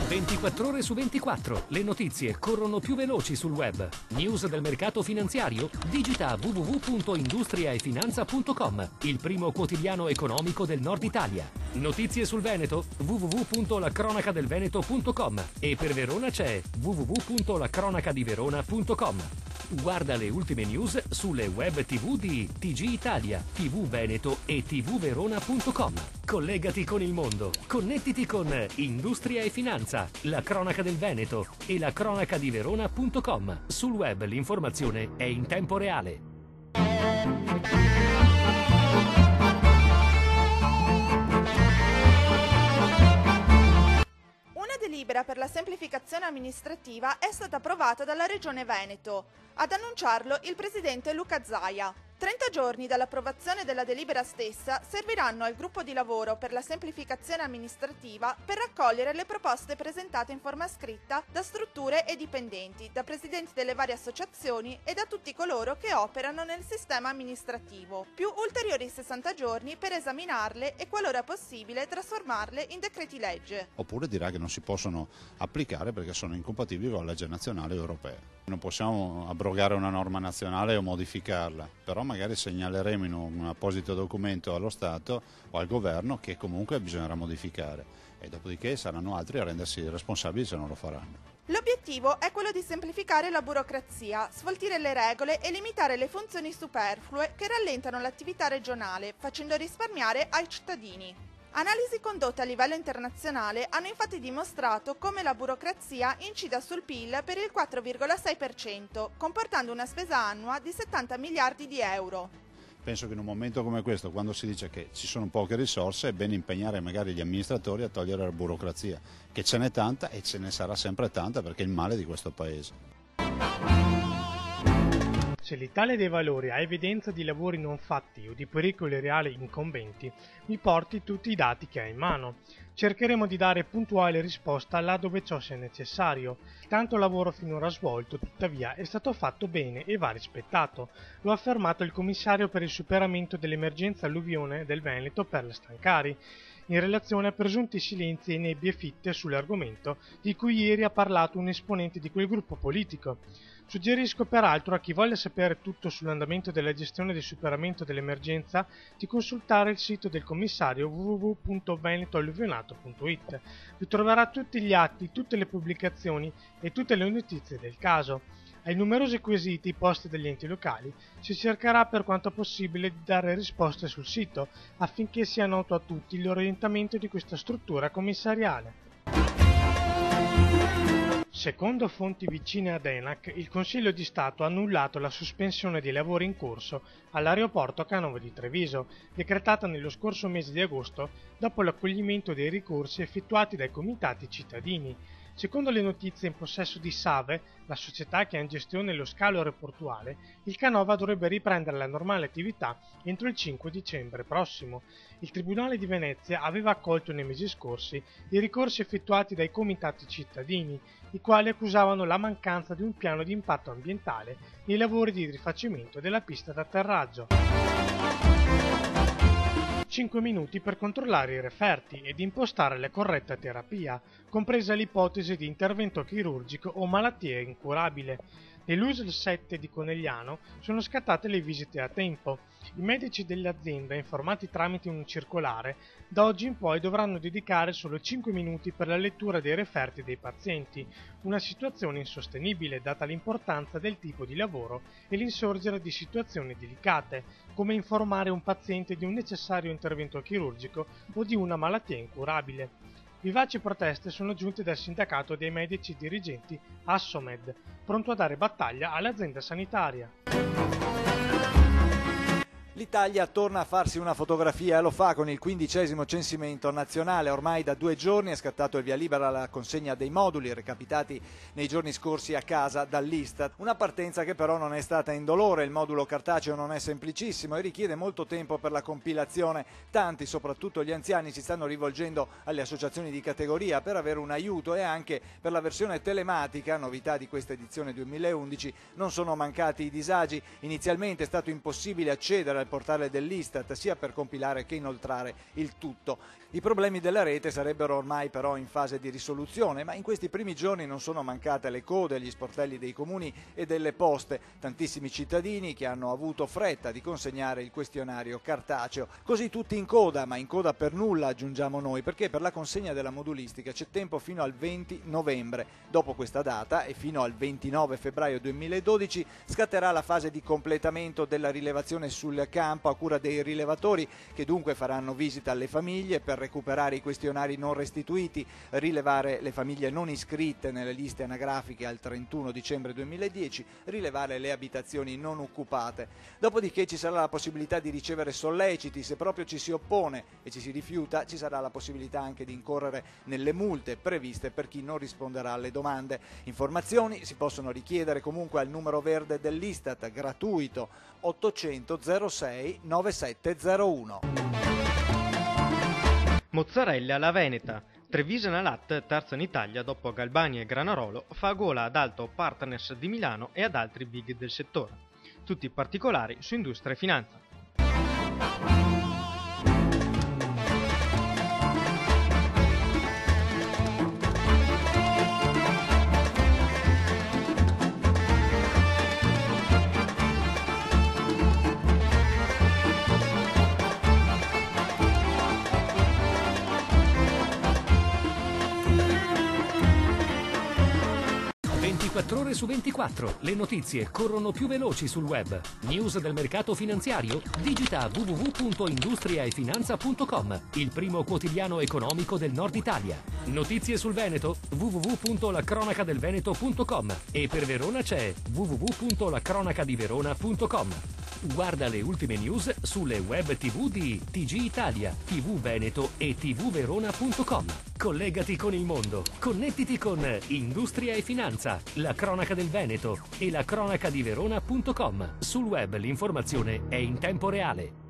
24 ore su 24, le notizie corrono più veloci sul web. News del mercato finanziario? Digita www.industriaefinanza.com, il primo quotidiano economico del Nord Italia. Notizie sul Veneto? www.lacronacadelveneto.com e per Verona c'è www.lacronacadiverona.com. Guarda le ultime news sulle web TV di TG Italia, TV Veneto e tvverona.com. Collegati con il mondo, connettiti con Industria e Finanza, la cronaca del Veneto e la cronacadiverona.com. Sul web l'informazione è in tempo reale. Una delibera per la semplificazione amministrativa è stata approvata dalla Regione Veneto. Ad annunciarlo il presidente Luca Zaia. 30 giorni dall'approvazione della delibera stessa serviranno al gruppo di lavoro per la semplificazione amministrativa per raccogliere le proposte presentate in forma scritta da strutture e dipendenti, da presidenti delle varie associazioni e da tutti coloro che operano nel sistema amministrativo, più ulteriori 60 giorni per esaminarle e, qualora possibile, trasformarle in decreti legge. Oppure dirà che non si possono applicare perché sono incompatibili con la legge nazionale e europea. Non possiamo abrogare una norma nazionale o modificarla, però magari segnaleremo in un apposito documento allo Stato o al Governo che comunque bisognerà modificare e dopodiché saranno altri a rendersi responsabili se non lo faranno. L'obiettivo è quello di semplificare la burocrazia, sfoltire le regole e limitare le funzioni superflue che rallentano l'attività regionale, facendo risparmiare ai cittadini. Analisi condotte a livello internazionale hanno infatti dimostrato come la burocrazia incida sul PIL per il 4,6%, comportando una spesa annua di 70 miliardi di euro. Penso che in un momento come questo, quando si dice che ci sono poche risorse, è bene impegnare magari gli amministratori a togliere la burocrazia, che ce n'è tanta e ce ne sarà sempre tanta perché è il male di questo Paese. Se l'Italia dei Valori ha evidenza di lavori non fatti o di pericoli reali incombenti, mi porti tutti i dati che ha in mano. Cercheremo di dare puntuale risposta là dove ciò sia necessario. Tanto lavoro finora svolto, tuttavia, è stato fatto bene e va rispettato. Lo ha affermato il commissario per il superamento dell'emergenza alluvione del Veneto per la Stancari, in relazione a presunti silenzi e nebbie fitte sull'argomento di cui ieri ha parlato un esponente di quel gruppo politico. Suggerisco peraltro a chi voglia sapere tutto sull'andamento della gestione del superamento dell'emergenza di consultare il sito del commissario www.venetoalluvionato.it. Vi troverà tutti gli atti, tutte le pubblicazioni e tutte le notizie del caso. Ai numerosi quesiti posti dagli enti locali si cercherà per quanto possibile di dare risposte sul sito affinché sia noto a tutti l'orientamento di questa struttura commissariale. Secondo fonti vicine ad ENAC, il Consiglio di Stato ha annullato la sospensione dei lavori in corso all'aeroporto Canova di Treviso, decretata nello scorso mese di agosto dopo l'accoglimento dei ricorsi effettuati dai comitati cittadini. Secondo le notizie in possesso di Save, la società che ha in gestione lo scalo aeroportuale, il Canova dovrebbe riprendere la normale attività entro il 5 dicembre prossimo. Il Tribunale di Venezia aveva accolto nei mesi scorsi i ricorsi effettuati dai comitati cittadini, i quali accusavano la mancanza di un piano di impatto ambientale nei lavori di rifacimento della pista d'atterraggio. 5 minuti per controllare i referti ed impostare la corretta terapia, compresa l'ipotesi di intervento chirurgico o malattia incurabile. Nell'USL 7 di Conegliano sono scattate le visite a tempo. I medici dell'azienda, informati tramite un circolare, da oggi in poi dovranno dedicare solo 5 minuti per la lettura dei referti dei pazienti, una situazione insostenibile data l'importanza del tipo di lavoro e l'insorgere di situazioni delicate, come informare un paziente di un necessario intervento chirurgico o di una malattia incurabile. Vivaci proteste sono giunte dal sindacato dei medici dirigenti Assomed, pronto a dare battaglia all'azienda sanitaria. L'Italia torna a farsi una fotografia e lo fa con il 15° censimento nazionale. Ormai da 2 giorni è scattato il via libera alla consegna dei moduli recapitati nei giorni scorsi a casa dall'Istat. Una partenza che però non è stata indolore. Il modulo cartaceo non è semplicissimo e richiede molto tempo per la compilazione. Tanti, soprattutto gli anziani, si stanno rivolgendo alle associazioni di categoria per avere un aiuto e anche per la versione telematica, novità di questa edizione 2011, non sono mancati i disagi. Inizialmente è stato impossibile accedere al portale dell'Istat, sia per compilare che inoltrare il tutto. I problemi della rete sarebbero ormai però in fase di risoluzione, ma in questi primi giorni non sono mancate le code agli sportelli dei comuni e delle poste, tantissimi cittadini che hanno avuto fretta di consegnare il questionario cartaceo. Così tutti in coda, ma in coda per nulla, aggiungiamo noi, perché per la consegna della modulistica c'è tempo fino al 20 novembre. Dopo questa data e fino al 29 febbraio 2012 scatterà la fase di completamento della rilevazione sul campo a cura dei rilevatori, che dunque faranno visita alle famiglie per recuperare i questionari non restituiti, rilevare le famiglie non iscritte nelle liste anagrafiche al 31 dicembre 2010, rilevare le abitazioni non occupate. Dopodiché ci sarà la possibilità di ricevere solleciti. Se proprio ci si oppone e ci si rifiuta, ci sarà la possibilità anche di incorrere nelle multe previste per chi non risponderà alle domande. Informazioni si possono richiedere comunque al numero verde dell'Istat, gratuito, 800 06 9701. Mozzarella alla Veneta. Trevisan Lat, terza in Italia dopo Galbani e Granarolo, fa gola ad Alto Partners di Milano e ad altri big del settore. Tutti i particolari su Industria e Finanza. Ore su 24, le notizie corrono più veloci sul web. News del mercato finanziario? Digita www.industriaefinanza.com, il primo quotidiano economico del Nord Italia. Notizie sul Veneto? www.lacronacadelveneto.com, e per Verona c'è www.lacronacadiverona.com. Guarda le ultime news sulle web TV di TG Italia, TV Veneto e tvverona.com. Collegati con il mondo, connettiti con Industria e Finanza, la cronaca del Veneto e la cronacadiverona.com. Sul web l'informazione è in tempo reale.